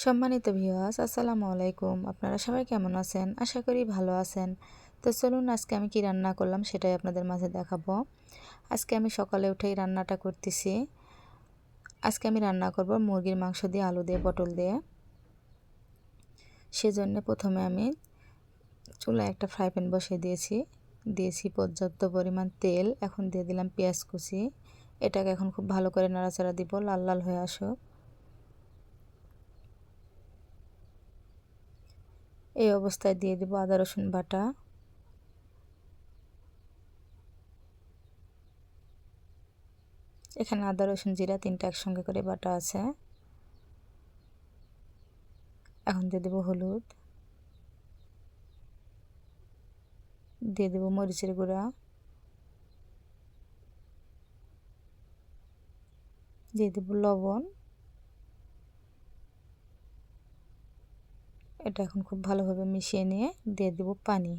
সম্মানিত ভিউয়ার্স, আসসালামু আলাইকুম। আপনারা সবাই কেমন আছেন? আশা করি ভালো আছেন। তো চলুন আজকে আমি কি রান্না করলাম সেটাই আপনাদের মাঝে দেখাবো। আজকে আমি সকালে উঠেই রান্নাটা করতেছি। আজকে আমি রান্না করব মুরগির মাংস দিয়ে, আলু দিয়ে, পটল দিয়ে। সেজন্য প্রথমে আমি চুলায় একটা ফ্রাই প্যান বসিয়ে দিয়েছি পর্যাপ্ত পরিমাণ তেল। এখন দিয়ে দিলাম পেঁয়াজ কুচি। এটাকে এখন খুব ভালো করে নাড়াচাড়া দিব, লাল লাল হয়ে আসুক। এই অবস্থায় দিয়ে দিব আদা রসুন বাটা। এখানে আদা রসুন জিরা তিনটা একসঙ্গে করে বাটা আছে। এখন দিয়ে দেবো হলুদ, দিয়ে দেবো মরিচের গুঁড়া, দিয়ে দেবো লবণ। এটা এখন খুব ভালোভাবে মিশিয়ে নিয়ে দিয়ে দেবো পানি।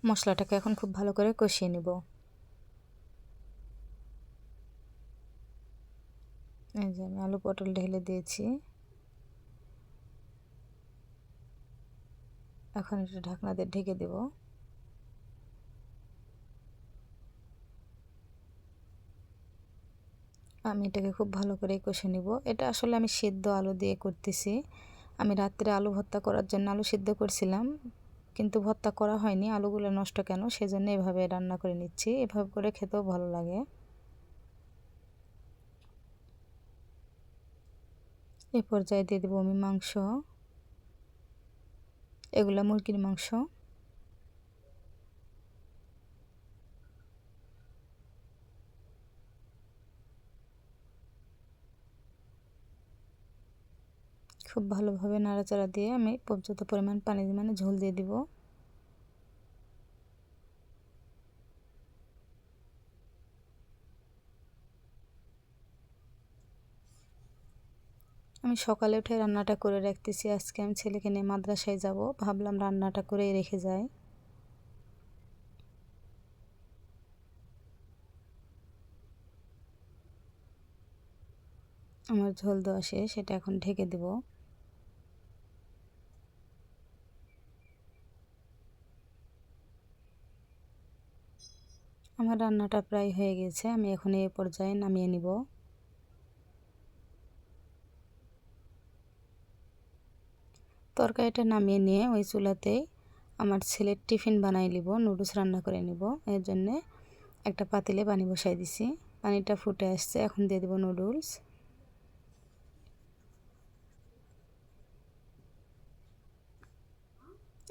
মশলাটাকে এখন খুব ভালো করে কষিয়ে নেব। এই যে আমি আলু পটল ঢেলে দিয়েছি। এখন এটা ঢাকনা দিয়ে ঢেকে দেব। আমি এটাকে খুব ভালো করে কষে নেব। এটা আসলে আমি সিদ্ধ আলু দিয়ে করতেছি। আমি রাত্রে আলু ভর্তা করার জন্য আলু সিদ্ধ করছিলাম, কিন্তু ভর্তা করা হয়নি। আলুগুলো নষ্ট কেন, সেজন্য এভাবে রান্না করে নিচ্ছি। এভাবে করে খেতেও ভালো লাগে। এ পর্যায়ে দিয়ে দেবো আমি মাংস। এগুলা মুরগির মাংস। খুব ভালোভাবে নাড়াচাড়া দিয়ে আমি পর্যাপ্ত পরিমাণ পানি মানে ঝোল দিয়ে দিব। আমি সকালে উঠে রান্নাটা করে রাখতেছি। আজকে আমি ছেলেকে নিয়ে মাদ্রাসায় যাব, ভাবলাম রান্নাটা করেই রেখে যাই। আমার ঝোল দেওয়া শেষ, সেটা এখন ঢেকে দেব। আমার রান্নাটা প্রায় হয়ে গেছে, আমি এখন এই পর্যায়ে নামিয়ে নিব। তরকারিটা নামিয়ে নিয়ে ওই চুলাতেই আমার ছেলের টিফিন বানাই নিব, নুডলস রান্না করে নিব। এর জন্যে একটা পাতিলে পানি বসাই দিছি। পানিটা ফুটে আসছে, এখন দিয়ে দেব নুডলস।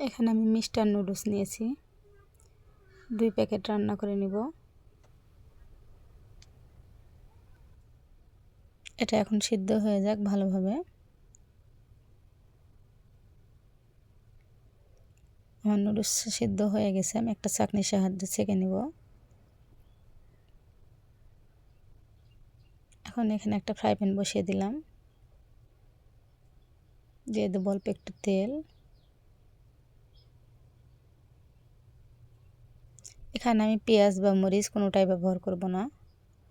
এখানে আমি মিস্টার নুডলস নিয়েছি, 2 প্যাকেট রান্না করে নিব। এটা এখন সিদ্ধ হয়ে যাক ভালোভাবে। আমার নুডলস সিদ্ধ হয়ে গেছে, আমি একটা চাকনির সাহায্যে ছেঁকে নিব। এখন এখানে একটা ফ্রাই প্যান বসিয়ে দিলাম, দিয়ে দেবো অল্প একটু তেল। এখানে আমি পেঁয়াজ বা মরিচ কোনোটাই ব্যবহার করব না।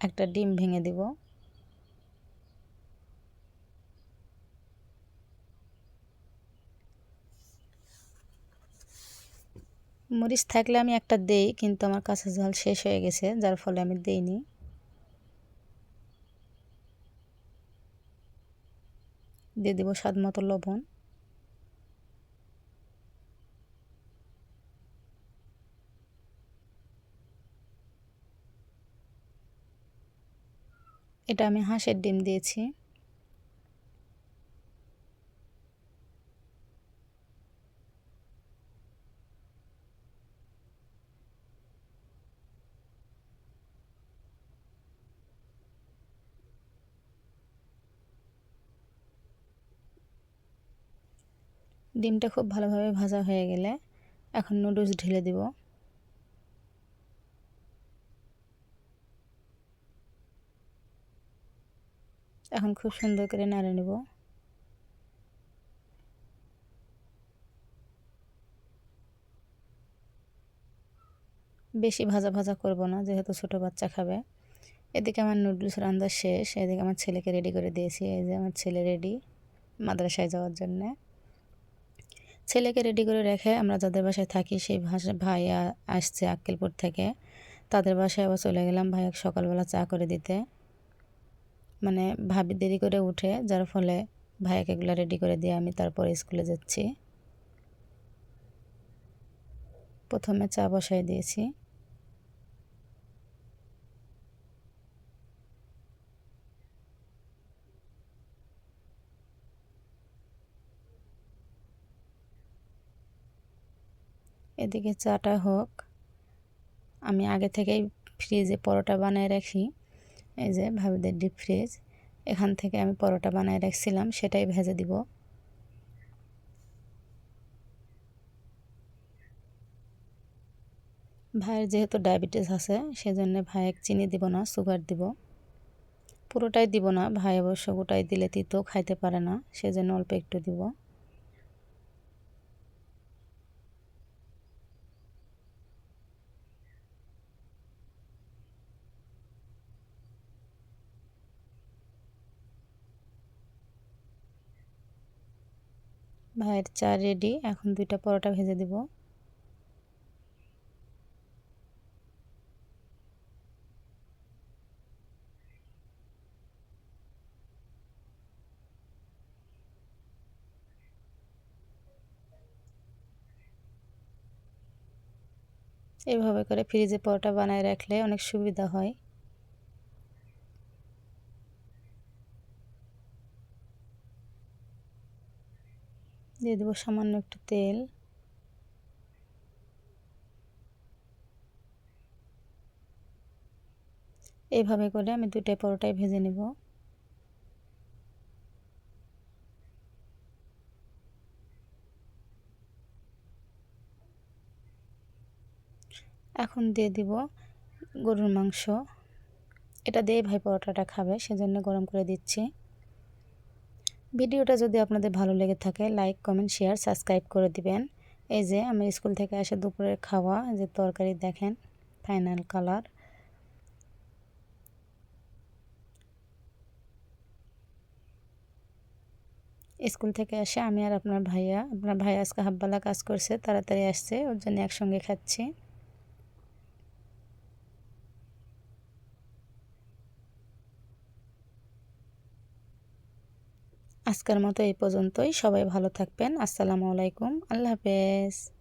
একটা ডিম ভেঙে দেব। মরিচ থাকলে আমি একটা দেই, কিন্তু আমার কাঁচা ঝাল শেষ হয়ে গেছে, যার ফলে আমি দেইনি। দিয়ে দেবো স্বাদ মতো লবণ। এটা আমি হাঁসের ডিম দিয়েছি। ডিমটা খুব ভালোভাবে ভাজা হয়ে গেলে এখন নুডলস ঢেলে দেব। এখন খুব সুন্দর করে নাড়ে নেব। বেশি ভাজা ভাজা করব না, যেহেতু ছোটো বাচ্চা খাবে। এদিকে আমার নুডলস রান্না শেষ, এদিকে আমার ছেলেকে রেডি করে দিয়েছি। এই যে আমার ছেলে রেডি মাদ্রাসায় যাওয়ার জন্যে। ছেলেকে রেডি করে রেখে আমরা যাদের বাসায় থাকি সেই ভাইয়া আসছে আক্কেলপুর থেকে, তাদের বাসায় আবার চলে গেলাম ভাইয়াকে সকালবেলা চা করে দিতে। মানে ভাবি দেরি করে উঠে, যার ফলে ভাইয়াকে এগুলো রেডি করে দিয়ে আমি তারপরে স্কুলে যাচ্ছি। প্রথমে চা বসাই দিয়েছি। এদিকে চাটা হোক, আমি আগে থেকেই ফ্রিজে পরোটা বানায় রাখি। এই যে ভাবিদের ডিপ ফ্রিজ, এখান থেকে আমি পরোটা বানায় রাখছিলাম, সেটাই ভেজে দিব। ভাইয়ের যেহেতু ডায়াবেটিস আছে, সেজন্য ভাইয়ের চিনি দিব না, সুগার দিব। পুরোটাই দিব না, ভাই অবশ্য গোটাই দিলে তিতো খাইতে পারে না, সেজন্য অল্প একটু দিব। ভাইয়ের চা রেডি, এখন 2টা পরোটা ভেজে দিব। এভাবে করে ফ্রিজে পরোটা বানায় রাখলে অনেক সুবিধা হয়। দিয়ে দেবো সামান্য একটু তেল। এইভাবে করে আমি 2টা পরোটাই ভেজে নেব। এখন দিয়ে দিব গরুর মাংস, এটা দিয়ে ভাই পরোটাটা খাবে, সেজন্য গরম করে দিচ্ছি। ভিডিওটা যদি আপনাদের ভালো লেগে থাকে, লাইক কমেন্ট শেয়ার সাবস্ক্রাইব করে দিবেন। এই যে আমি স্কুল থেকে এসে দুপুরের খাওয়া, যে তরকারি দেখেন ফাইনাল কালার। স্কুল থেকে এসে আমি আর আপনার ভাই আজকে হাফবেলা কাজ করছে, তাড়াতাড়ি আসছে, ওর জন্য একসঙ্গে খাচ্ছি। আজকের মতো এই পর্যন্তই। সবাই ভালো থাকবেন। আসসালামু আলাইকুম, আল্লাহ হাফেজ।